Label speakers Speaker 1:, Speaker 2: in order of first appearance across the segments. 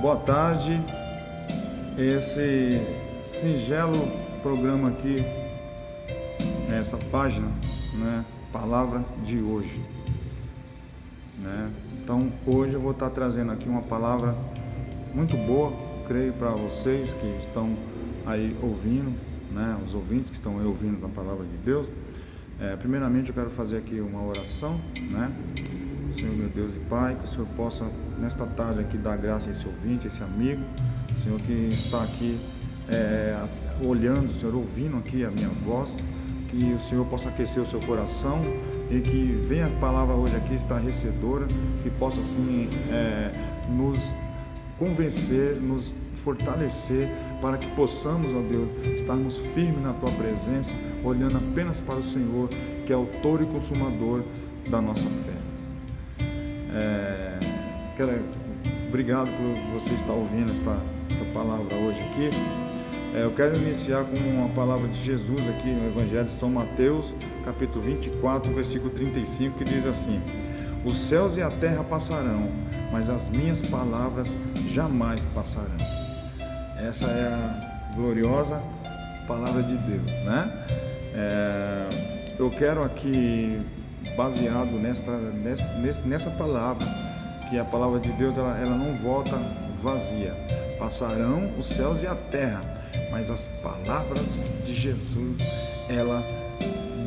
Speaker 1: Boa tarde. Esse singelo programa aqui, essa página, né? Palavra de hoje, né? Então, hoje eu vou estar trazendo aqui uma palavra muito boa, creio, para vocês que estão aí ouvindo, né? Os ouvintes que estão aí ouvindo a palavra de Deus. Primeiramente, eu quero fazer aqui uma oração, né? Senhor, meu Deus e Pai, que o Senhor possa, nesta tarde aqui, dar graça a esse ouvinte, a esse amigo, Senhor, que está aqui olhando, Senhor, ouvindo aqui a minha voz, que o Senhor possa aquecer o seu coração e que venha a palavra hoje aqui estarrecedora, que possa, assim, nos convencer, nos fortalecer, para que possamos, ó Deus, estarmos firmes na Tua presença, olhando apenas para o Senhor, que é autor e consumador da nossa fé. Obrigado por você estar ouvindo esta palavra hoje aqui. Eu quero iniciar com uma palavra de Jesus aqui no Evangelho de São Mateus, capítulo 24, versículo 35, que diz assim: os céus e a terra passarão, mas as minhas palavras jamais passarão. Essa é a gloriosa palavra de Deus, né? Eu quero aqui, baseado nessa palavra, que a palavra de Deus ela não volta vazia. Passarão os céus e a terra, mas as palavras de Jesus, ela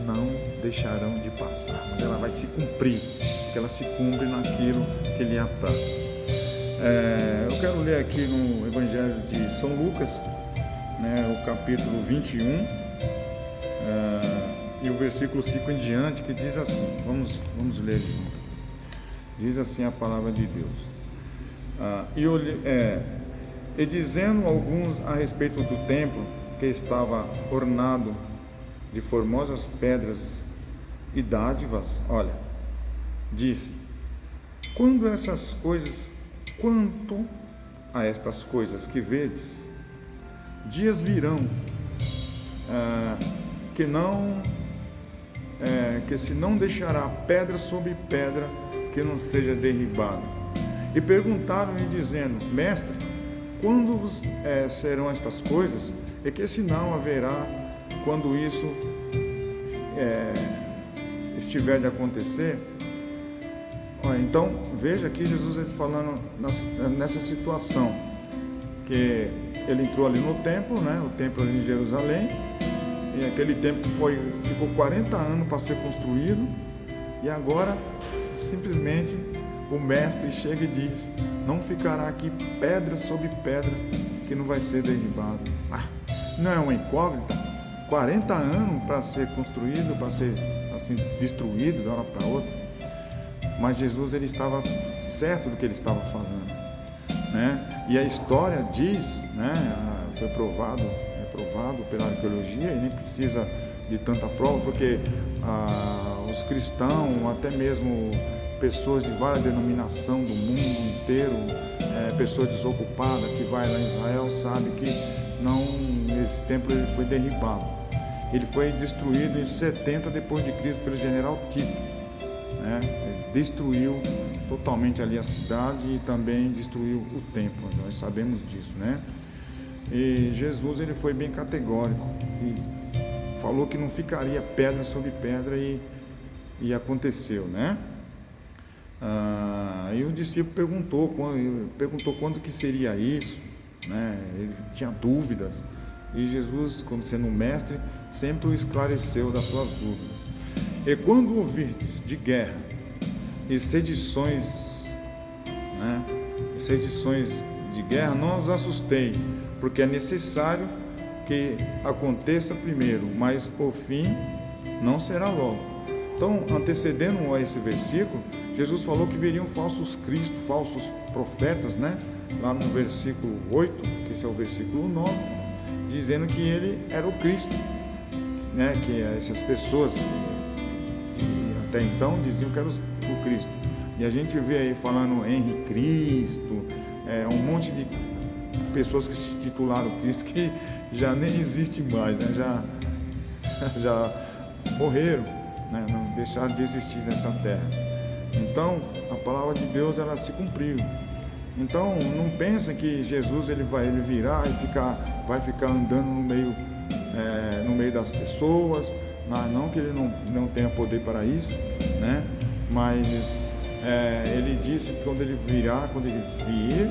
Speaker 1: não deixarão de passar, mas ela vai se cumprir, porque ela se cumpre naquilo que lhe apraz. Eu quero ler aqui no Evangelho de São Lucas, né, o capítulo 21, e o versículo 5 em diante, que diz assim, vamos ler junto. Diz assim a palavra de Deus. E dizendo alguns a respeito do templo, que estava ornado de formosas pedras e dádivas, olha, disse: quanto a estas coisas que vedes, dias virão, que se não deixará pedra sobre pedra que não seja derribada. E perguntaram-lhe dizendo: mestre, quando serão estas coisas? E que sinal haverá quando isso estiver de acontecer? Então, veja aqui Jesus falando nessa situação, que ele entrou ali no templo, né? O templo ali em Jerusalém, e aquele templo que ficou 40 anos para ser construído, e agora simplesmente o mestre chega e diz: não ficará aqui pedra sobre pedra que não vai ser derribado. Não é uma incógnita? 40 anos para ser construído, para ser assim destruído de uma hora para outra. Mas Jesus, ele estava certo do que ele estava falando, né? E a história diz, né? Foi provado pela arqueologia, e nem precisa de tanta prova, porque os cristãos, até mesmo pessoas de várias denominações do mundo inteiro, pessoas desocupadas que vai lá em Israel, sabe que esse templo ele foi derribado. Ele foi destruído em 70 depois de Cristo pelo general Tito, né? Ele destruiu totalmente ali a cidade e também destruiu o templo. Nós sabemos disso, né? E Jesus, ele foi bem categórico e falou que não ficaria pedra sobre pedra, e aconteceu, né? E o discípulo perguntou quando que seria isso, né? Ele tinha dúvidas, e Jesus, como sendo um mestre, sempre o esclareceu das suas dúvidas. E quando ouvirdes de guerra e sedições, né? Sedições de guerra, não os assustei, porque é necessário que aconteça primeiro, mas o fim não será logo. Então, antecedendo a esse versículo, Jesus falou que viriam falsos cristos, falsos profetas, né? Lá no versículo 8, que esse é o versículo 9, dizendo que ele era o Cristo, né? Que essas pessoas que até então diziam que era o Cristo. E a gente vê aí falando Henri Cristo, um monte de pessoas que se titularam Cristo que já nem existe mais, né? Já morreram, né? Não deixaram de existir nessa terra. Então, a palavra de Deus, ela se cumpriu. Então não pensem que Jesus ele virá e vai ficar andando no meio das pessoas, não que ele não tenha poder para isso, né? Mas ele disse que quando ele vir,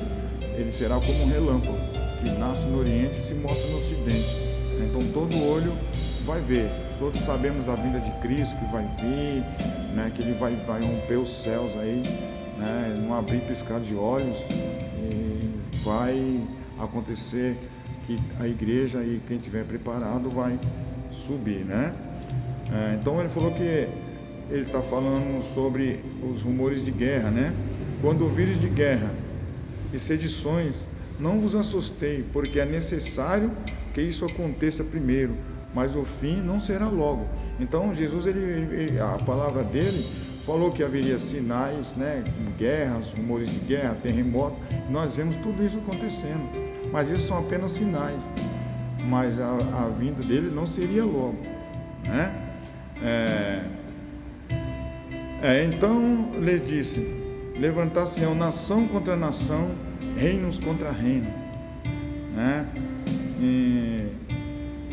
Speaker 1: ele será como um relâmpago que nasce no Oriente e se mostra no Ocidente. Então todo olho vai ver. Todos sabemos da vinda de Cristo que vai vir, né? Que ele vai romper os céus aí, né? Não abrir e piscar de olhos, e vai acontecer que a igreja e quem tiver preparado vai subir, né? Então ele falou que ele está falando sobre os rumores de guerra, né? Quando ouvires de guerra e sedições, não vos assustei, porque é necessário que isso aconteça primeiro, mas o fim não será logo. Então Jesus, a palavra dele falou que haveria sinais, né? Guerras, rumores de guerra, terremoto. Nós vemos tudo isso acontecendo, mas isso são apenas sinais. Mas a vinda dele não seria logo, né? Então lhes disse: levantar-se-ão nação contra nação, reinos contra reino, né? E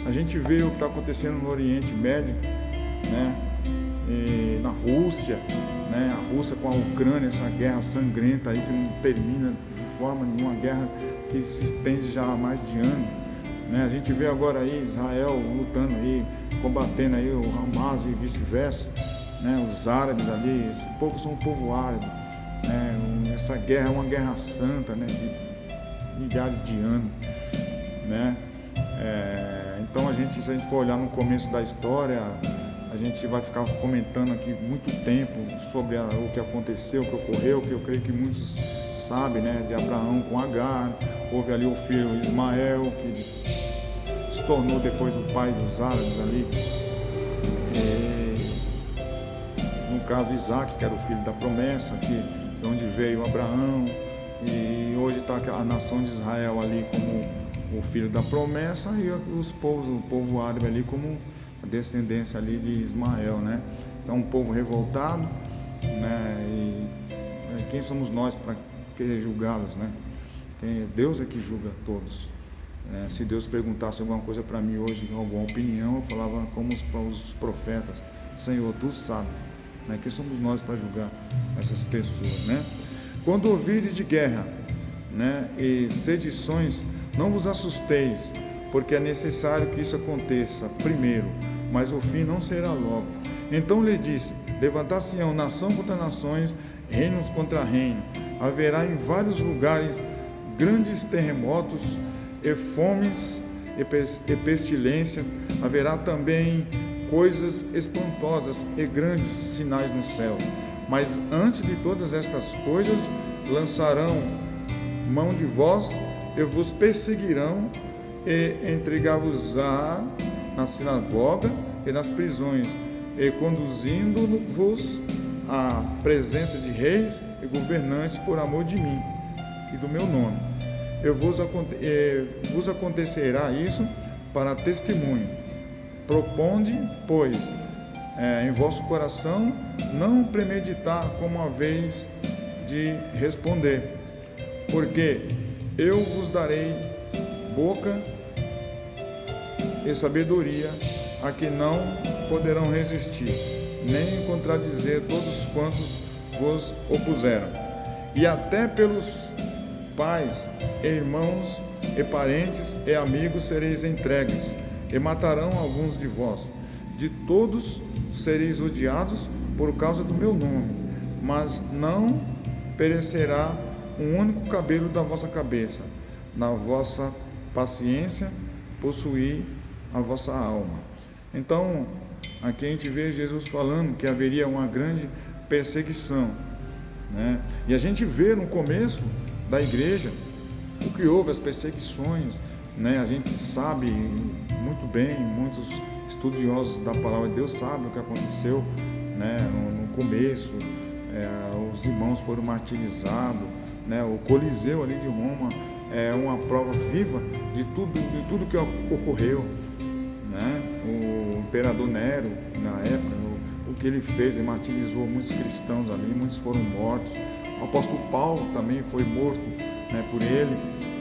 Speaker 1: a gente vê o que está acontecendo no Oriente Médio, né? E na Rússia, né? A Rússia com a Ucrânia, essa guerra sangrenta aí que não termina de forma nenhuma, guerra que se estende já há mais de ano, né? A gente vê agora aí Israel lutando aí, combatendo aí o Hamas e vice-versa, né? Os árabes ali, esse povo são um povo árabe, né? Essa guerra é uma guerra santa, né? De milhares de anos, né? Então se a gente for olhar no começo da história, a gente vai ficar comentando aqui muito tempo sobre o que aconteceu, o que ocorreu, que eu creio que muitos sabem, né? De Abraão com Agar, houve ali o filho Ismael, que se tornou depois o pai dos árabes ali, no caso Isaac, que era o filho da promessa, de onde veio Abraão, e hoje está a nação de Israel ali como o filho da promessa, e o povo árabe ali como a descendência ali de Ismael, né? Então, um povo revoltado, né? E quem somos nós para querer julgá-los, né? Deus é que julga todos. Se Deus perguntasse alguma coisa para mim hoje, alguma opinião, eu falava como os profetas: Senhor, tu sabes, né? Quem somos nós para julgar essas pessoas, né? Quando ouvires de guerra, né? E sedições, não vos assusteis, porque é necessário que isso aconteça primeiro, mas o fim não será logo. Então lhe disse: levantar-se-ão nação contra nações, reinos contra reino. Haverá em vários lugares grandes terremotos, e fomes, e pestilência. Haverá também coisas espantosas e grandes sinais no céu. Mas antes de todas estas coisas, lançarão mão de vós e vos perseguirão, e entregar-vos-á na sinagoga e nas prisões, e conduzindo-vos à presença de reis e governantes por amor de mim e do meu nome. Vos acontecerá isso para testemunho. Proponde, pois, em vosso coração não premeditar como a vez de responder, porque eu vos darei boca e sabedoria a que não poderão resistir, nem contradizer todos quantos vos opuseram. E até pelos pais, irmãos e parentes e amigos sereis entregues, e matarão alguns de vós. De todos sereis odiados por causa do meu nome, mas não perecerá um único cabelo da vossa cabeça. Na vossa paciência possuí a vossa alma. Então, aqui a gente vê Jesus falando que haveria uma grande perseguição, né? E a gente vê no começo da igreja o que houve, as perseguições, né? A gente sabe muito bem, muitos estudiosos da palavra de Deus sabem o que aconteceu, né? No começo, os irmãos foram martirizados, né? O Coliseu ali de Roma é uma prova viva de tudo que ocorreu, né? O imperador Nero, na época, o que ele fez, ele martirizou muitos cristãos ali, muitos foram mortos. O apóstolo Paulo também foi morto né, por ele.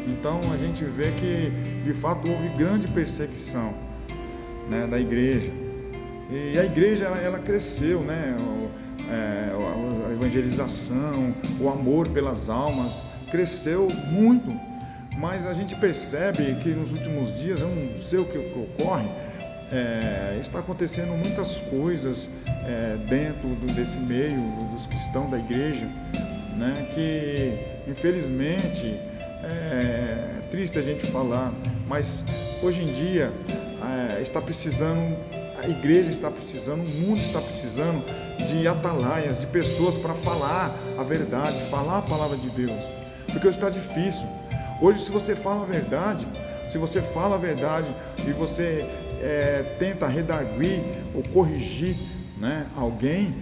Speaker 1: Então a gente vê que de fato houve grande perseguição, né, da igreja. E a igreja ela cresceu, né? A evangelização, o amor pelas almas cresceu muito, mas a gente percebe que nos últimos dias, eu não sei o que ocorre, está acontecendo muitas coisas dentro desse meio dos cristãos da igreja, né? Que infelizmente é triste a gente falar, mas hoje em dia está precisando, a igreja está precisando, o mundo está precisando de atalaias, de pessoas para falar a verdade, falar a palavra de Deus, porque hoje está difícil. Hoje, se você fala a verdade, e você tenta redarguir ou corrigir, né, alguém,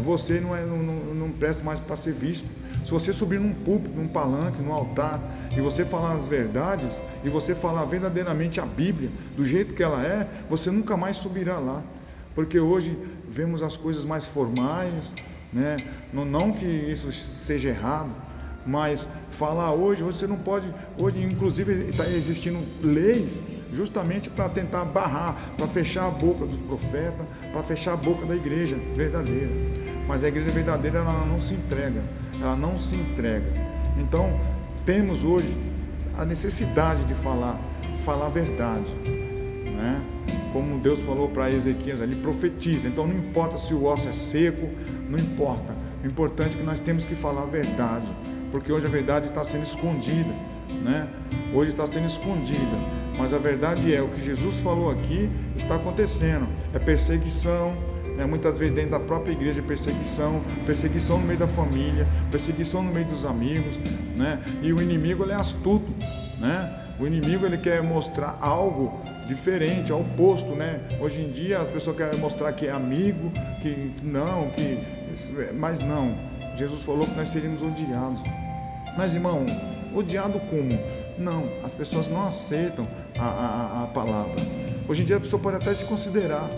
Speaker 1: você não presta mais para ser visto. Se você subir num púlpito, num palanque, num altar, e você falar as verdades, e você falar verdadeiramente a Bíblia, do jeito que ela é, você nunca mais subirá lá. Porque hoje vemos as coisas mais formais, né? Não que isso seja errado, mas falar hoje você não pode, hoje inclusive está existindo leis justamente para tentar barrar, para fechar a boca dos profetas, para fechar a boca da igreja verdadeira. Mas a igreja verdadeira ela não se entrega, Então temos hoje a necessidade de falar a verdade, né? Como Deus falou para Ezequias ali, profetiza. Então não importa se o osso é seco, não importa. O importante é que nós temos que falar a verdade, porque hoje a verdade está sendo escondida, né? Hoje está sendo escondida, mas a verdade é, o que Jesus falou aqui está acontecendo, é perseguição, né? Muitas vezes dentro da própria igreja, perseguição no meio da família, perseguição no meio dos amigos, né? E o inimigo ele é astuto, né? O inimigo ele quer mostrar algo diferente, ao oposto, né? Hoje em dia as pessoas querem mostrar que é amigo, mas não. Jesus falou que nós seríamos odiados. Mas irmão, odiado como? Não, as pessoas não aceitam a palavra. Hoje em dia a pessoa pode até te considerar,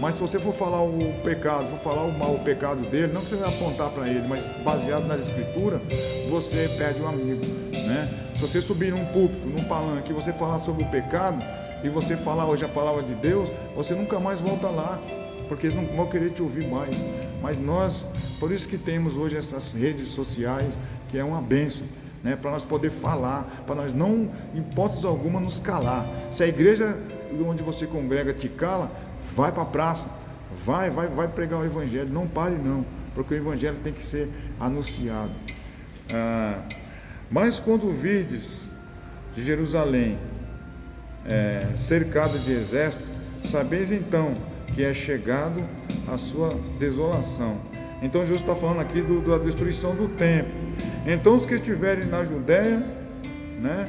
Speaker 1: mas se você for falar o pecado, for falar o pecado dele, não que você vai apontar para ele, mas baseado nas escrituras, você perde um amigo, né? Se você subir num púlpito, num palanque, e você falar sobre o pecado, e você falar hoje a palavra de Deus, você nunca mais volta lá, porque eles não vão querer te ouvir mais. Mas nós, por isso que temos hoje essas redes sociais, que é uma bênção, né? Para nós poder falar, para nós não, em hipótese alguma, nos calar. Se a igreja onde você congrega te cala, vai para a praça, vai pregar o evangelho, não pare não, porque o evangelho tem que ser anunciado. Mas quando virdes de Jerusalém cercado de exército, sabeis então que é chegado a sua desolação. Então Jesus está falando aqui da destruição do templo. Então os que estiverem na Judéia, né,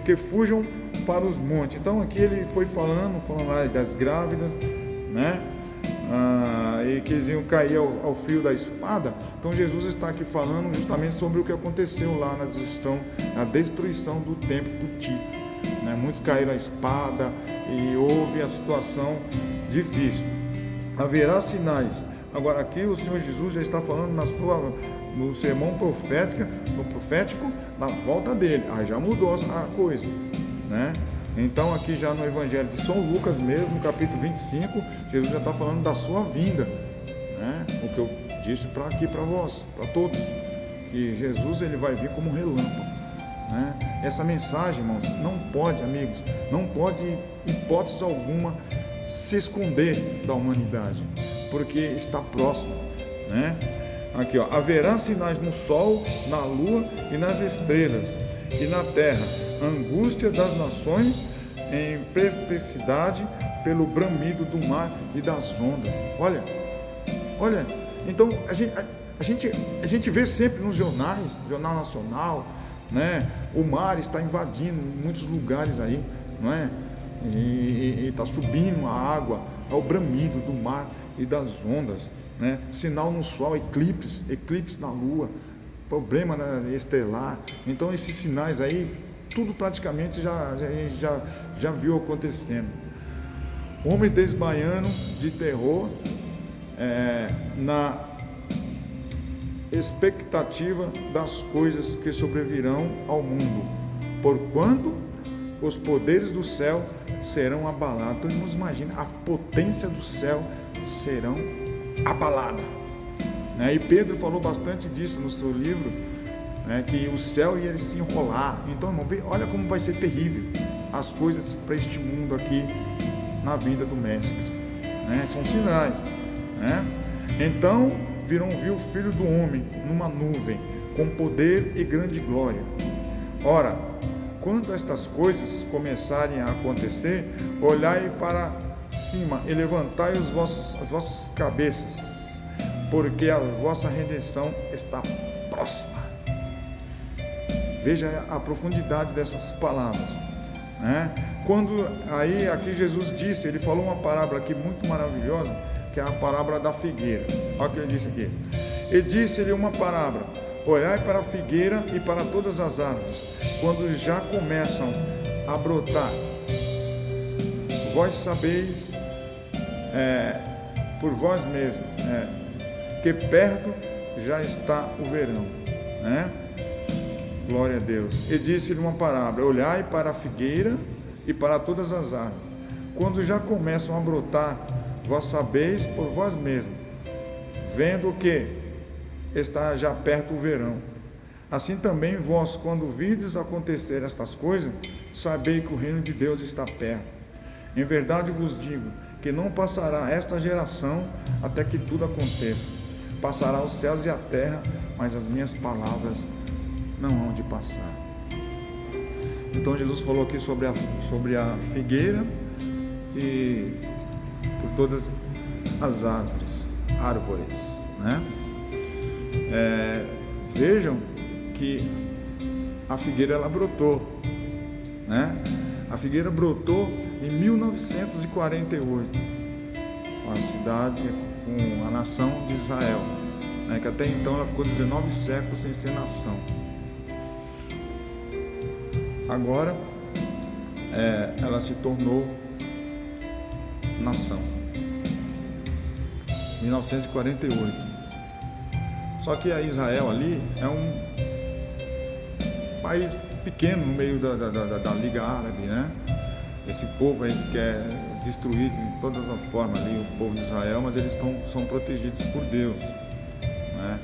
Speaker 1: que fujam para os montes. Então aqui ele foi falando das grávidas, né, e que eles iam cair ao fio da espada. Então Jesus está aqui falando justamente sobre o que aconteceu lá na destruição do templo do Tito, né? Muitos caíram à espada e houve a situação difícil. Haverá sinais. Agora aqui o Senhor Jesus já está falando no sermão profético na volta dele. Já mudou a coisa, né? Então aqui já no Evangelho de São Lucas mesmo, no capítulo 25, Jesus já está falando da sua vinda, né? O que eu disse aqui para vós, para todos, que Jesus ele vai vir como um relâmpago, né? Essa mensagem, irmãos, não pode, amigos, não pode, hipótese alguma, se esconder da humanidade, porque está próximo, né? Aqui, ó, haverá sinais no sol, na lua e nas estrelas, e na terra, angústia das nações, em perplexidade pelo bramido do mar e das ondas. Olha, então a gente vê sempre nos jornais, Jornal Nacional, né? O mar está invadindo muitos lugares aí, não é? E está subindo a água, é o bramido do mar e das ondas, né? Sinal no sol, eclipse na lua, problema estelar. Então esses sinais aí, tudo praticamente já viu acontecendo. Homens desmaiando de terror expectativa das coisas que sobrevirão ao mundo, porquanto os poderes do céu serão abalados. Então, irmãos, imagina, a potência do céu serão abalada, né? E Pedro falou bastante disso no seu livro, né? Que o céu ia se enrolar. Então, irmão, olha como vai ser terrível as coisas para este mundo aqui na vinda do Mestre, né? São sinais, né? Então viu o Filho do Homem numa nuvem, com poder e grande glória. Ora, quando estas coisas começarem a acontecer, olhai para cima e levantai as vossas cabeças, porque a vossa redenção está próxima. Veja a profundidade dessas palavras, né? Quando aí aqui Jesus disse, ele falou uma parábola aqui muito maravilhosa, que é a parábola da figueira. Olha o que ele disse aqui. E disse-lhe uma parábola: olhai para a figueira e para todas as árvores, quando já começam a brotar. Vós sabeis por vós mesmos que perto já está o verão, né? Glória a Deus. E disse-lhe uma parábola: olhai para a figueira e para todas as árvores, quando já começam a brotar, vós sabeis por vós mesmos, vendo que está já perto o verão. Assim também vós, quando vides acontecer estas coisas, sabei que o reino de Deus está perto. Em verdade vos digo que não passará esta geração até que tudo aconteça. Passará os céus e a terra, mas as minhas palavras não hão de passar. Então Jesus falou aqui sobre a figueira e por todas as árvores, né? Vejam que a figueira ela brotou, né? A figueira brotou em 1948, com a cidade, com a nação de Israel, né? Que até então ela ficou 19 séculos sem ser nação. Agora ela se tornou nação, 1948. Só que a Israel ali é um país pequeno no meio da Liga Árabe, né? Esse povo aí que quer destruir de todas as formas ali o povo de Israel, mas eles são protegidos por Deus, né?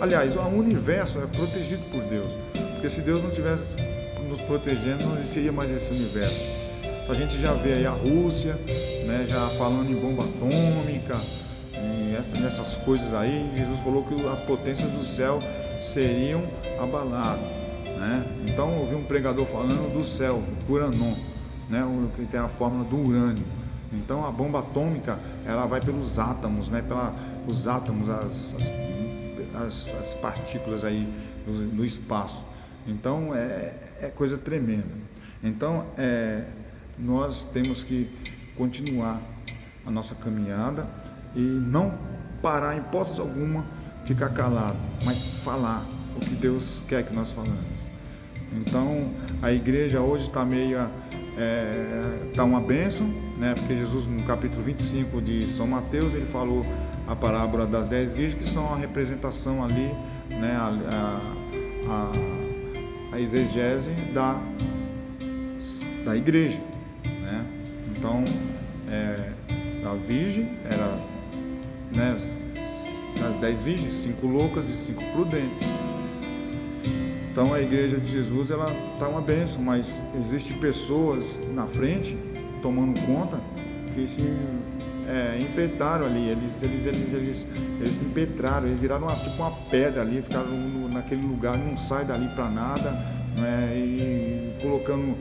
Speaker 1: Aliás, o universo é protegido por Deus, porque se Deus não tivesse nos protegendo, não existiria mais esse universo. A gente já vê aí a Rússia, né, já falando em bomba atômica, nessas coisas aí. Jesus falou que as potências do céu seriam abaladas, né? Então eu ouvi um pregador falando do céu, do Uranon, né, que tem a fórmula do urânio. Então a bomba atômica ela vai pelos átomos, né, os átomos, as partículas aí no espaço. Então é coisa tremenda. Então nós temos que continuar a nossa caminhada e não parar em hipótese alguma, ficar calado, mas falar o que Deus quer que nós falamos. Então a igreja hoje está meio está uma bênção, né? Porque Jesus no capítulo 25 de São Mateus ele falou a parábola das 10 virgens, que são a representação ali, né? A exegese da igreja, né? Então a virgem era, né, das 10 virgens, 5 loucas e 5 prudentes. Então a igreja de Jesus ela está uma bênção, mas existem pessoas na frente tomando conta que se impetraram ali, eles se impetraram, eles viraram tipo uma pedra ali, ficaram naquele lugar, não sai dali para nada, né, e colocando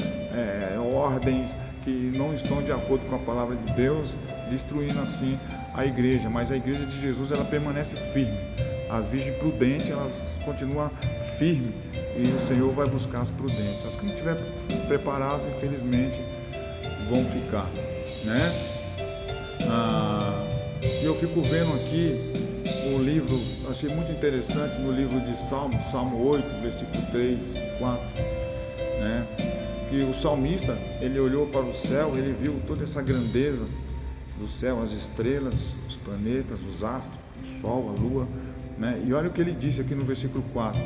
Speaker 1: ordens que não estão de acordo com a palavra de Deus, destruindo assim a igreja. Mas a igreja de Jesus ela permanece firme, as virgens prudentes elas continuam firmes e o Senhor vai buscar as prudentes. As que não estiver preparadas, infelizmente, vão ficar, né? E eu fico vendo aqui o livro, achei muito interessante no livro de Salmo 8, versículo 3, 4, né? Que o salmista, ele olhou para o céu, ele viu toda essa grandeza do céu, as estrelas, os planetas, os astros, o sol, a lua, né? E olha o que ele disse aqui no versículo 4,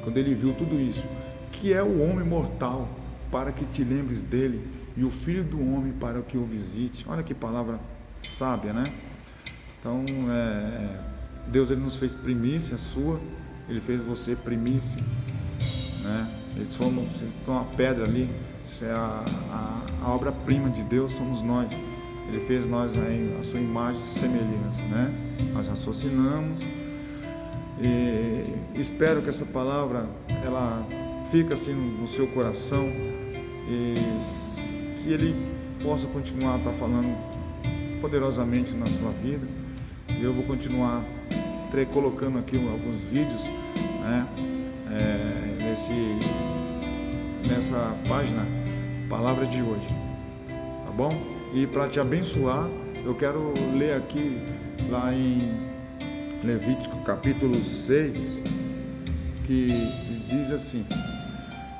Speaker 1: quando ele viu tudo isso: que é o homem mortal para que te lembres dele, e o filho do homem para que o visite. Olha que palavra sábia, né? Então, Deus, ele nos fez primícia sua, ele fez você primícia, né? Eles foram uma pedra ali, isso é a obra-prima de Deus, somos nós. Ele fez nós a sua imagem e semelhança, né? Nós raciocinamos, e espero que essa palavra ela fique assim no seu coração, e que ele possa continuar a estar falando poderosamente na sua vida. E eu vou continuar colocando aqui alguns vídeos, né? Nessa página Palavra de Hoje, tá bom? E para te abençoar, eu quero ler aqui lá em Levítico capítulo 6, que diz assim: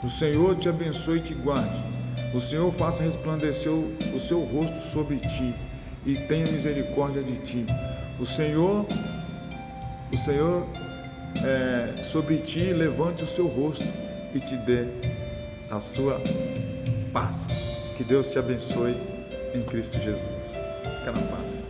Speaker 1: o Senhor te abençoe e te guarde, o Senhor faça resplandecer o seu rosto sobre ti e tenha misericórdia de ti. O Senhor sobre ti levante o seu rosto e te dê a sua paz. Que Deus te abençoe em Cristo Jesus. Fica na paz.